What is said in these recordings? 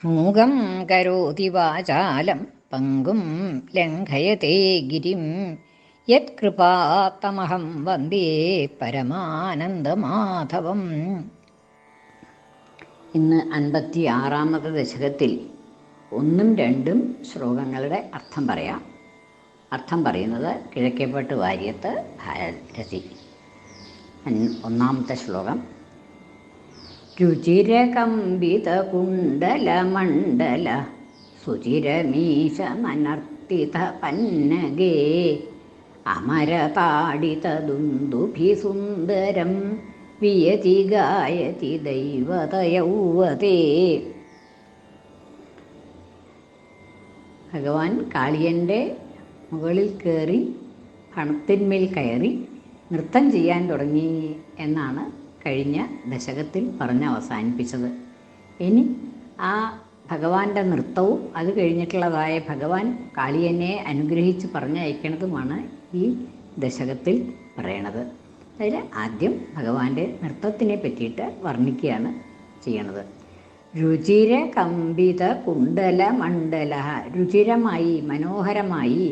മൂകം കരോതി വാചാലം പങ്കും ലംഘയത്തെ ഗിരിം യത്കൃപാത്തമഹം വന്ദേ പരമാനന്ദമാധവം. ഇന്ന് 56-ാമത്തെ ദശകത്തിൽ 1ഉം 2ഉം ശ്ലോകങ്ങളുടെ അർത്ഥം പറയാം. അർത്ഥം പറയുന്നത് കിഴക്കേപ്പട്ട് വാര്യത്ത് ഭാരതി. 1-ാമത്തെ ശ്ലോകം. രുചിരകമ്പിതകുണ്ടലമണ്ഡല സുചിരമീശമനർത്തിത പന്നഗേ അമരതാടിതദുന്ദുഭിസുന്ദരം വിയതി ഗായതി ദൈവതയൗവതേ. ഭഗവാൻ കാളിയൻ്റെ മുകളിൽ കയറി പണത്തിന്മേൽ കയറി നൃത്തം ചെയ്യാൻ തുടങ്ങി എന്നാണ് കഴിഞ്ഞ ദശകത്തിൽ പറഞ്ഞ് അവസാനിപ്പിച്ചത്. ഇനി ആ ഭഗവാന്റെ നൃത്തവും അത് കഴിഞ്ഞിട്ടുള്ളതായ ഭഗവാൻ കാളിയനെ അനുഗ്രഹിച്ച് പറഞ്ഞയക്കണതുമാണ് ഈ ദശകത്തിൽ പറയണത്. അതിൽ ആദ്യം ഭഗവാന്റെ നൃത്തത്തിനെ പറ്റിയിട്ട് വർണ്ണിക്കുകയാണ് ചെയ്യണത്. രുചിര കമ്പിത കുണ്ടല മണ്ഡല, രുചിരമായി മനോഹരമായി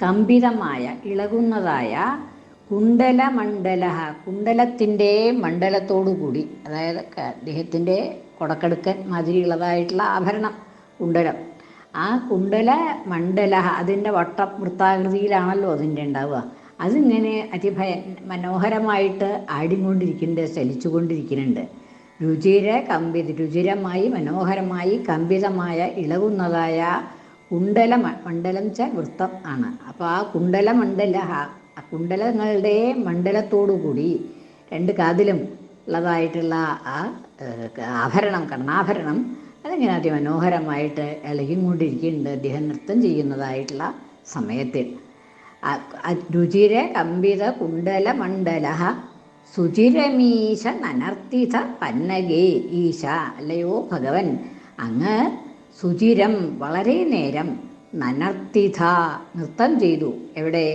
കമ്പിതമായ ഇളകുന്നതായ കുണ്ടലമണ്ഡല, കുണ്ടലത്തിൻ്റെ മണ്ഡലത്തോടുകൂടി, അതായത് അദ്ദേഹത്തിൻ്റെ കൊടക്കെടുക്കൻ മാതിരിയുള്ളതായിട്ടുള്ള ആഭരണം കുണ്ടലം. ആ കുണ്ടല മണ്ഡല അതിൻ്റെ വൃത്താകൃതിയിലാണല്ലോ അതിൻ്റെ ഉണ്ടാവുക. അതിങ്ങനെ മനോഹരമായിട്ട് ആടിക്കൊണ്ടിരിക്കുന്നുണ്ട്, ചലിച്ചുകൊണ്ടിരിക്കുന്നുണ്ട്. രുചിരമായി മനോഹരമായി കമ്പിതമായ ഇളകുന്നതായ മണ്ഡലം വൃത്തം ആണ്. അപ്പോൾ ആ കുണ്ടലമണ്ഡല, ആ കുണ്ടലങ്ങളുടെ മണ്ഡലത്തോടുകൂടി 2 കാതിലും ഉള്ളതായിട്ടുള്ള ആ ആഭരണം, കർണാഭരണം, അതിങ്ങനെ അതിമനോഹരമായിട്ട് ഇളകിക്കൊണ്ടിരിക്കുന്നുണ്ട് അദ്ദേഹം നൃത്തം ചെയ്യുന്നതായിട്ടുള്ള സമയത്തിൽ. രുചിര കമ്പിത കുണ്ടലമണ്ഡല സുചിരമീശ നനർത്തിത പന്നഗേ. ഈശ, അല്ലയോ ഭഗവൻ, അങ്ങ് സുചിരം വളരെ നേരം, നനർത്തിത നൃത്തം ചെയ്തു. എവിടെ?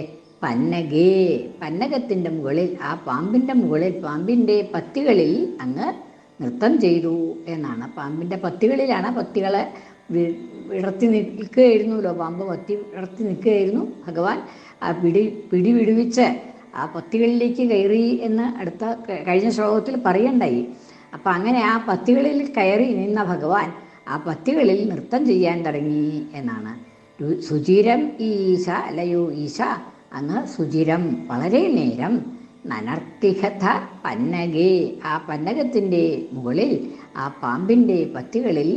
പന്നഗേ, പന്നകത്തിൻ്റെ മുകളിൽ, ആ പാമ്പിൻ്റെ മുകളിൽ, പാമ്പിൻ്റെ പത്തികളിൽ അങ്ങ് നൃത്തം ചെയ്തു എന്നാണ്. പാമ്പിൻ്റെ പത്തികളിലാണ്, പത്തികളെ വിടർത്തി നിൽക്കുകയായിരുന്നല്ലോ, പാമ്പ് പത്തി വിടർത്തി നിൽക്കുകയായിരുന്നു. ഭഗവാൻ ആ പിടി വിടുവിച്ച് ആ പത്തികളിലേക്ക് കയറി എന്ന് കഴിഞ്ഞ ശ്ലോകത്തിൽ പറയണ്ടായി. അപ്പം അങ്ങനെ ആ പത്തികളിൽ കയറി നിന്ന ഭഗവാൻ ആ പത്തികളിൽ നൃത്തം ചെയ്യാൻ തുടങ്ങി എന്നാണ്. സുചിരം ഈശ, അല്ലയോ ഈശ, അങ്ങ് സുചിരം വളരെ നേരം, നനർത്തിഹത പന്നഗേ, ആ പന്നകത്തിൻ്റെ മുകളിൽ ആ പാമ്പിൻ്റെ പത്തികളിൽ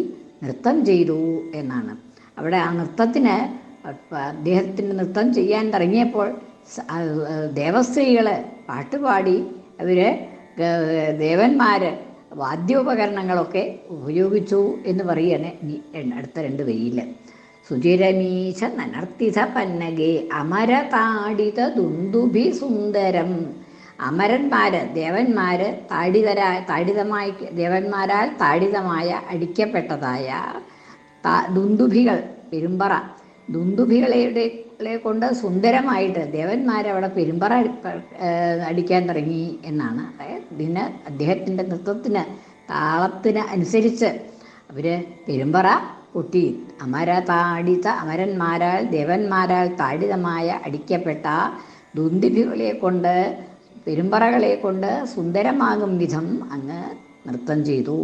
നൃത്തം ചെയ്തു എന്നാണ്. അവിടെ ആ നൃത്തത്തിന്, അദ്ദേഹത്തിൻ്റെ നൃത്തം ചെയ്യാൻ തുടങ്ങിയപ്പോൾ ദേവസ്ത്രീകൾ പാട്ടുപാടി, അവർ ദേവന്മാർ വാദ്യോപകരണങ്ങളൊക്കെ ഉപയോഗിച്ചു എന്ന് പറയുകയാണ് അടുത്ത 2 വരിയിൽ. സുചിരമീശ നനർത്തിത പന്നഗേ അമരതാടിത ദുന്ദുഭി സുന്ദരം. അമരന്മാർ, ദേവന്മാർ, ദേവന്മാരാൽ താടിതമായ അടിക്കപ്പെട്ടതായ ദുന്ദുഭികൾ, പെരുമ്പറ, ദുന്ദുഭികളെ കൊണ്ട് സുന്ദരമായിട്ട് ദേവന്മാരവിടെ പെരുമ്പറ അടിക്കാൻ തുടങ്ങി എന്നാണ്. അതായത് അദ്ദേഹത്തിൻ്റെ നൃത്തത്തിന്, താളത്തിന് അനുസരിച്ച് അവർ പെരുമ്പറ കൊട്ടി. അമരന്മാരാൽ ദേവന്മാരാൽ താടിതമായ അടിക്കപ്പെട്ട ദുന്ദുഭികളെ കൊണ്ട്, പെരുമ്പറകളെ കൊണ്ട് സുന്ദരമാകും വിധം അങ്ങ് നൃത്തം ചെയ്തു.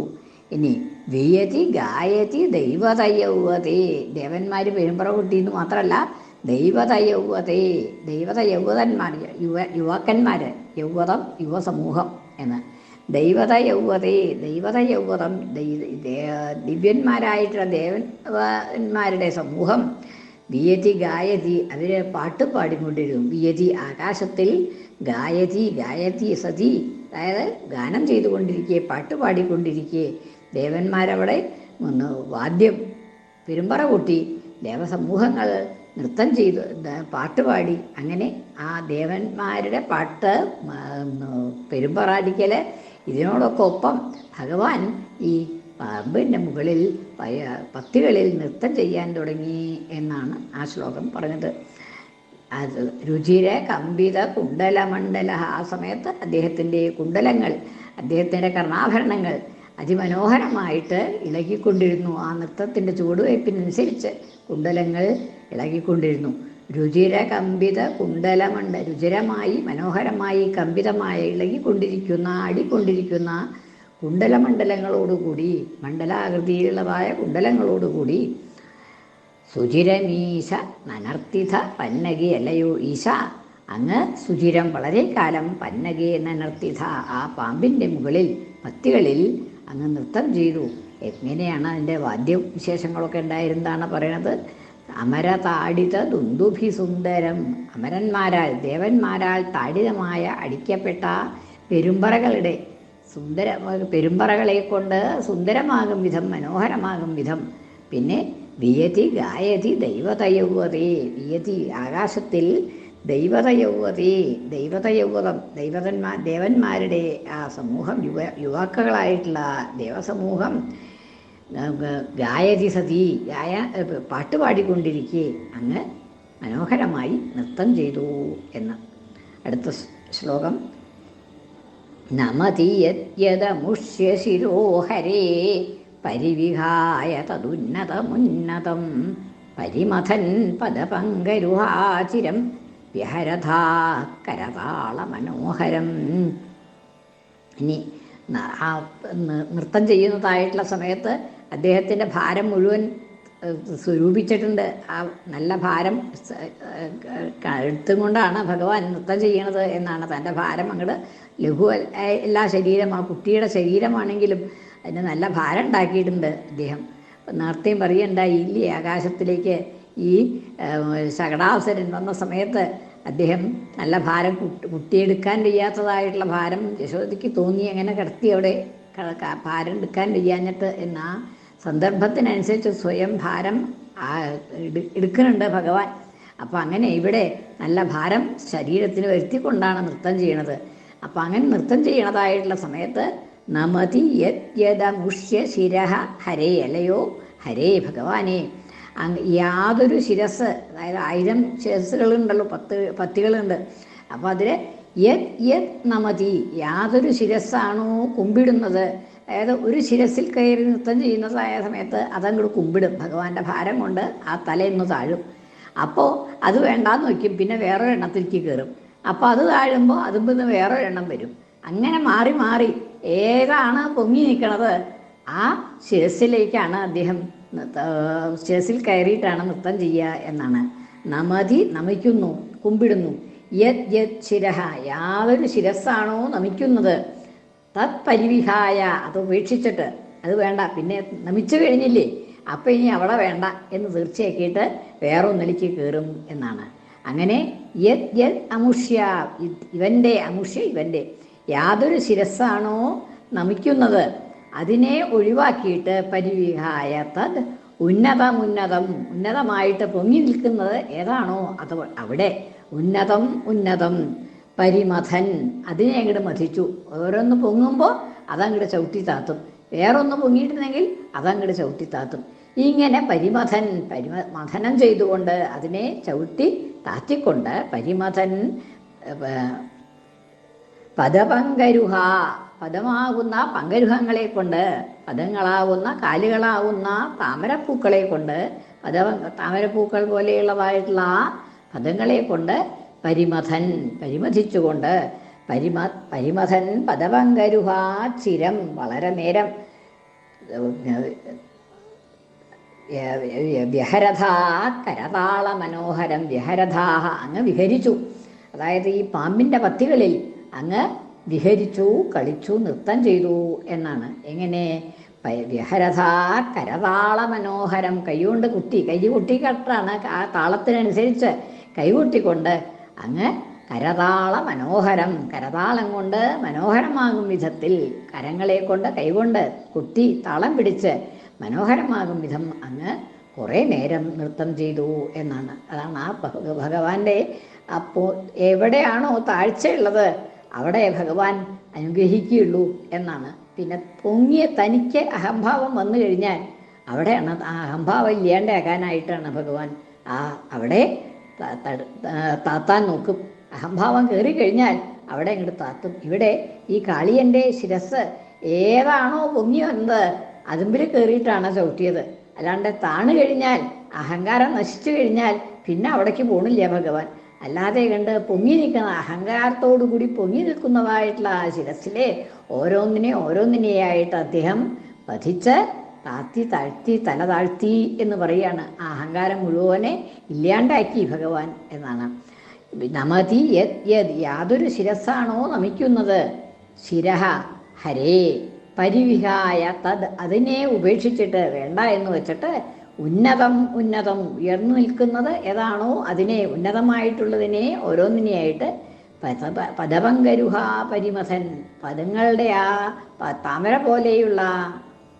ഇനി വിയതി ഗായതി ദൈവതയൗവതേ, ദേവന്മാർ പെരുമ്പറ കൊട്ടിയെന്ന് മാത്രമല്ല, ദൈവതയൗവതേ, യൗവതന്മാർ, യുവാക്കന്മാർ, യൗവതം യുവസമൂഹം എന്ന്. ദൈവതയൗവതം, ദിവ്യന്മാരായിട്ടുള്ള ദേവന്മാരുടെ സമൂഹം. വിയതി ഗായതി, അവർ പാട്ട് പാടിക്കൊണ്ടിരുന്നു. വിയതി ആകാശത്തിൽ, ഗായതി സതി, അതായത് ഗാനം ചെയ്തുകൊണ്ടിരിക്കെ, പാട്ട് പാടിക്കൊണ്ടിരിക്കെ ദേവന്മാരവിടെ വാദ്യം, പെരുമ്പറ കൊട്ടി, ദേവസമൂഹങ്ങൾ നൃത്തം ചെയ്തു, പാട്ടുപാടി. അങ്ങനെ ആ ദേവന്മാരുടെ പാട്ട്, പെരുമ്പറ അടിക്കൽ, ഇതിനോടൊക്കെ ഒപ്പം ഭഗവാൻ ഈ പാമ്പിൻ്റെ മുകളിൽ പത്തികളിൽ നൃത്തം ചെയ്യാൻ തുടങ്ങി എന്നാണ് ആ ശ്ലോകം പറഞ്ഞത്. അത് രുചിര കമ്പിത കുണ്ടലമണ്ഡല, ആ സമയത്ത് അദ്ദേഹത്തിൻ്റെ കുണ്ടലങ്ങൾ, അദ്ദേഹത്തിൻ്റെ കർണാഭരണങ്ങൾ അതിമനോഹരമായിട്ട് ഇളകിക്കൊണ്ടിരുന്നു. ആ നൃത്തത്തിൻ്റെ ചുവടുവയ്പ്പിനനുസരിച്ച് കുണ്ടലങ്ങൾ ഇളകിക്കൊണ്ടിരുന്നു. രുചിരകമ്പിത കുണ്ടലമണ്ഡ, രുചിരമായി മനോഹരമായി കമ്പിതമായി ഇളകിക്കൊണ്ടിരിക്കുന്ന ആടിക്കൊണ്ടിരിക്കുന്ന കുണ്ടലമണ്ഡലങ്ങളോടുകൂടി, മണ്ഡലാകൃതിയിലുള്ളതായ കുണ്ടലങ്ങളോടുകൂടി സുചിരമീശ നനർത്തിഥ പന്നകി, അല്ലയോ ഈശ, അങ്ങ് സുചിരം വളരെ കാലം പന്നകി നനർത്തിഥ, ആ പാമ്പിൻ്റെ മുകളിൽ പത്തികളിൽ അങ്ങ് നൃത്തം ചെയ്തു. എങ്ങനെയാണ് അതിൻ്റെ വാദ്യവിശേഷങ്ങളൊക്കെ ഉണ്ടായിരുന്നതാണ് പറയണത്. അമര താടിത ദുന്ദുഭി സുന്ദരം, അമരന്മാരാൽ ദേവന്മാരാൽ താടിതമായ അടിക്കപ്പെട്ട പെരുമ്പറകളുടെ പെരുമ്പറകളെ കൊണ്ട് സുന്ദരമാകും വിധം, മനോഹരമാകും വിധം. പിന്നെ വിയതി ഗായതി ദൈവതയൗവതേ, വിയതി ആകാശത്തിൽ ദൈവതയൗവതേ, ദൈവതയൗവതം, ദേവന്മാരുടെ ആ സമൂഹം, യുവാക്കളായിട്ടുള്ള ദേവസമൂഹം ഗായതി സതി, പാട്ടുപാടിക്കൊണ്ടിരിക്കെ അങ്ങ് മനോഹരമായി നൃത്തം ചെയ്തു എന്ന്. അടുത്ത ശ്ലോകം. നമതി യദമുഷ്യ ശിരോഹരേ പരിവിഹായ തദുന്നതമുന്നതം പരിമഥൻ പദപങ്കരുഹാചിരം വിഹരഥാ കരതാള മനോഹരം. ഇനി ആ നൃത്തം ചെയ്യുന്നതായിട്ടുള്ള സമയത്ത് അദ്ദേഹത്തിൻ്റെ ഭാരം മുഴുവൻ സ്വരൂപിച്ചിട്ടുണ്ട്. ആ നല്ല ഭാരം എടുത്തും കൊണ്ടാണ് ഭഗവാൻ നൃത്തം ചെയ്യണത് എന്നാണ്. തൻ്റെ ഭാരം അങ്ങോട്ട് ലഘു എല്ലാ ശരീരം, ആ കുട്ടിയുടെ ശരീരമാണെങ്കിലും അതിന് നല്ല ഭാരം ഉണ്ടാക്കിയിട്ടുണ്ട് അദ്ദേഹം. നേരത്തെയും പറയുണ്ടായി ഇല്ലേ, ആകാശത്തിലേക്ക് ഈ ശകടാസുരൻ വന്ന സമയത്ത് അദ്ദേഹം നല്ല ഭാരം കുട്ടിയെടുക്കാൻ വയ്യാത്തതായിട്ടുള്ള ഭാരം യശോദയ്ക്ക് തോന്നി, അങ്ങനെ കിടത്തി അവിടെ ഭാരം എടുക്കാൻ വയ്യാഞ്ഞിട്ട് എന്ന സന്ദർഭത്തിനനുസരിച്ച് സ്വയം ഭാരം എടുക്കുന്നുണ്ട് ഭഗവാൻ. അപ്പോൾ അങ്ങനെ ഇവിടെ നല്ല ഭാരം ശരീരത്തിന് വരുത്തിക്കൊണ്ടാണ് നൃത്തം ചെയ്യണത്. അപ്പം അങ്ങനെ നൃത്തം ചെയ്യണതായിട്ടുള്ള സമയത്ത് നമതി യദമുഷ്യ ശിരഹ ഹരേ, അല്ലയോ ഹരേ ഭഗവാനെ, യാതൊരു ശിരസ്, അതായത് 1000 ശിരസ്സുകളുണ്ടല്ലോ, പത്തികളുണ്ട്. അപ്പോൾ അതിൽ യത് നമതി, യാതൊരു ശിരസ്സാണോ കുമ്പിടുന്നത്, അതായത് ഒരു ശിരസിൽ കയറി നൃത്തം ചെയ്യുന്നതായ സമയത്ത് അതങ്ങോട്ട് കുമ്പിടും, ഭഗവാന്റെ ഭാരം കൊണ്ട് ആ തലയൊന്ന് താഴും. അപ്പോൾ അത് വേണ്ടാന്ന് വയ്ക്കും, പിന്നെ വേറൊരെണ്ണത്തിലേക്ക് കയറും. അപ്പോൾ അത് താഴുമ്പോൾ അതും പിന്നെ വേറൊരെണ്ണം വരും. അങ്ങനെ മാറി മാറി ഏതാണ് പൊങ്ങി നിൽക്കണത് ആ ശിരസിലേക്കാണ് അദ്ദേഹം ശിരസിൽ കയറിയിട്ടാണ് നൃത്തം ചെയ്യുക എന്നാണ്. നമതി, നമിക്കുന്നു, കുമ്പിടുന്നു. യത് ശിരഹ, യാതൊരു ശിരസ്സാണോ നമിക്കുന്നത്, തത് പരിവിഹായ, അത് ഉപേക്ഷിച്ചിട്ട്, അത് വേണ്ട, പിന്നെ നമിച്ചു കഴിഞ്ഞില്ലേ, അപ്പം ഇനി അവിടെ വേണ്ട എന്ന് തീർച്ചയാക്കിയിട്ട് വേറൊന്നിലേക്ക് കയറും എന്നാണ്. അങ്ങനെ യത് അമുഷ്യ, ഇവൻ്റെ അമുഷ്യ, ഇവൻ്റെ യാതൊരു ശിരസ്സാണോ നമിക്കുന്നത് അതിനെ ഒഴിവാക്കിയിട്ട് പരിവിഹായ തത് ഉന്നതമായിട്ട് പൊങ്ങി നിൽക്കുന്നത് ഏതാണോ അത് അവിടെ ഉന്നതം പരിമഥൻ, അതിനെ അങ്ങോട്ട് മഥിച്ചു. ഓരോന്ന് പൊങ്ങുമ്പോൾ അതങ്ങോട്ട് ചവിട്ടി താത്തും, വേറൊന്ന് പൊങ്ങിയിട്ടുണ്ടെങ്കിൽ അതങ്ങോട്ട് ചവിട്ടി താത്തും. ഇങ്ങനെ മഥനം ചെയ്തുകൊണ്ട് അതിനെ ചവിട്ടി താത്തിക്കൊണ്ട് പരിമഥൻ പദപങ്കരുഹ, പദമാകുന്ന പങ്കരുഹങ്ങളെ കൊണ്ട്, പദങ്ങളാവുന്ന കാലുകളാവുന്ന താമരപ്പൂക്കളെ കൊണ്ട്, താമരപ്പൂക്കൾ പോലെയുള്ളതായിട്ടുള്ള പദങ്ങളെ കൊണ്ട് പരിമഥിച്ചുകൊണ്ട് പരിമഥൻ പദപങ്കരുഹ ചിരം, വളരെ നേരം വ്യഹരഥാ കരതാള മനോഹരം, വ്യഹരഥാഹ, അങ്ങ് വിഹരിച്ചു. അതായത് ഈ പാമ്പിൻ്റെ പത്തികളിൽ അങ്ങ് വിഹരിച്ചു, കളിച്ചു, നൃത്തം ചെയ്തു എന്നാണ്. എങ്ങനെ? വ്യഹരഥാ കരതാള മനോഹരം, കൈ കൊട്ടിക്കട്ടാണ് ആ താളത്തിനനുസരിച്ച് കൈകൊട്ടിക്കൊണ്ട് അങ്ങ് കരതാള മനോഹരം, കരതാളം കൊണ്ട് മനോഹരമാകും വിധത്തിൽ, കരങ്ങളെ കൊണ്ട് കൈകൊണ്ട് കുത്തി താളം പിടിച്ച് മനോഹരമാകും വിധം അങ്ങ് കുറേ നേരം നൃത്തം ചെയ്തു എന്നാണ്. അതാണ് ആ ഭഗവാന്റെ. അപ്പോൾ എവിടെയാണോ താഴ്ചയുള്ളത് അവിടെ ഭഗവാൻ അനുഗ്രഹിക്കുകയുള്ളൂ എന്നാണ്. പിന്നെ തനിക്ക് അഹംഭാവം വന്നു കഴിഞ്ഞാൽ അവിടെയാണ് ആ അഹംഭാവം ഇല്ലാണ്ടാക്കാനായിട്ടാണ് ഭഗവാൻ അവിടെ താത്താൻ നോക്കും. അഹംഭാവം കയറി കഴിഞ്ഞാൽ അവിടെ അങ്ങോട്ട് താത്തും. ഇവിടെ ഈ കാളിയൻ്റെ ശിരസ് ഏതാണോ പൊങ്ങി വന്നത് അതുമ്പിൽ കയറിയിട്ടാണ് ചവിട്ടിയത്. അല്ലാണ്ട് താണു കഴിഞ്ഞാൽ, അഹങ്കാരം നശിച്ചു കഴിഞ്ഞാൽ പിന്നെ അവിടേക്ക് പോണില്ല ഭഗവാൻ. അല്ലാതെ കണ്ട് പൊങ്ങി നിൽക്കുന്ന, അഹങ്കാരത്തോടു കൂടി പൊങ്ങി നിൽക്കുന്നതായിട്ടുള്ള ആ ശിരസിലെ ഓരോന്നിനെയായിട്ട് അദ്ദേഹം വധിച്ച് താഴ്ത്തി തല താഴ്ത്തി എന്ന് പറയാണ്. ആ അഹങ്കാരം മുഴുവനെ ഇല്ലാണ്ടാക്കി ഭഗവാൻ എന്നാണ്. നമതി യാതൊരു ശിരസ്സാണോ നമിക്കുന്നത്, ശിരഹ ഹരേ പരിവിഹായ തത് അതിനെ ഉപേക്ഷിച്ചിട്ട്, വേണ്ട എന്ന് വെച്ചിട്ട്, ഉന്നതം ഉയർന്നു നിൽക്കുന്നത് ഏതാണോ അതിനെ, ഉന്നതമായിട്ടുള്ളതിനെ ഓരോന്നിനെയായിട്ട് പദപങ്കരുഹ പരിമഥൻ, പദങ്ങളുടെ ആ താമര പോലെയുള്ള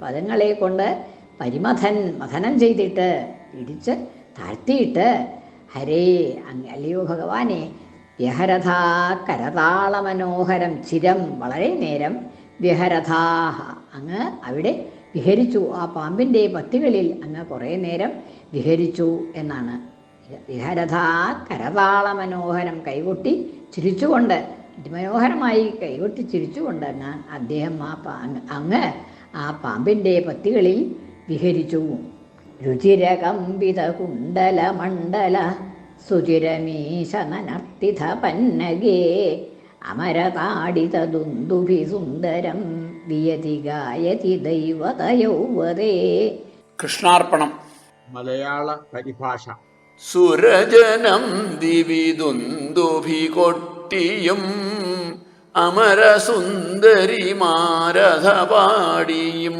പദങ്ങളെ കൊണ്ട് മഥനം ചെയ്തിട്ട് ഇടിച്ച് താഴ്ത്തിയിട്ട്, ഹരേ അല്ലയോ ഭഗവാനെ, വ്യഹരഥാ കരതാള മനോഹരം ചിരം വളരെ നേരം, വ്യഹരഥാഹ അങ്ങ് അവിടെ വിഹരിച്ചു, ആ പാമ്പിൻ്റെ പത്തികളിൽ അങ്ങ് കുറേ നേരം വിഹരിച്ചു എന്നാണ്. വിഹരഥാ കരതാള മനോഹരം, കൈകൊട്ടി ചിരിച്ചുകൊണ്ട്, മനോഹരമായി കൈകൊട്ടി ചിരിച്ചുകൊണ്ട് അദ്ദേഹം അങ്ങ് ആ പാമ്പിൻ്റെ പത്തികളിൽ വിഹരിച്ചു. രുചിരകമ്പിത കുണ്ടല മണ്ഡല സുചിരമീശ നനർത്തിത പന്നഗേ അമരതാടിത ദുന്ദുഭി സുന്ദരം വിയതി ഗായതി ദൈവതയൗവതേ. കൃഷ്ണാർപ്പണം. മലയാള പരിഭാഷ. സുരജനം ദിവിദുന്ദുഭി കൊട്ടിയും അമരസുന്ദരിമാരഥ പാടിയും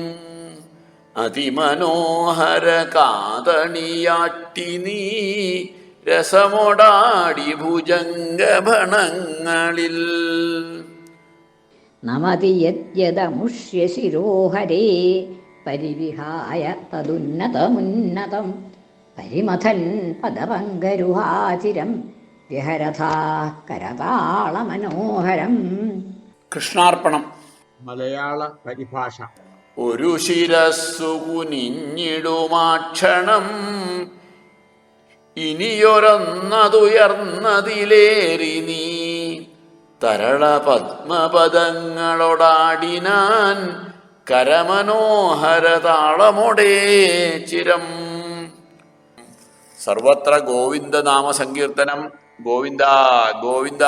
അതിമനോഹര കാതണിയാട്ടി നീ രസമൊടാടി ഭുജംഗഭണങ്ങളിൽ. നമതി യദ്യദമുഷ്യ ശിരോഹരേ പരിവിഹായ തദുന്നതമുന്നതം പരിമഥൻ പദപങ്കരുഹാചിരം വ്യഹരഥാ കരതാള മനോഹരം. കൃഷ്ണാർപ്പണം. മലയാള പരിഭാഷ. ഒരു ശിരസ്സു കുനിഞ്ഞിടുമാക്ഷണം ഇനിയൊരൊന്നതുയർന്നതിലേറി നീ തരള പത്മപദങ്ങളോടാടിനാൻ കരമനോഹര താളമൊടേ ചിരം. സർവത്ര ഗോവിന്ദനാമ സങ്കീർത്തനം. ഗോവിന്ദ ഗോവിന്ദ.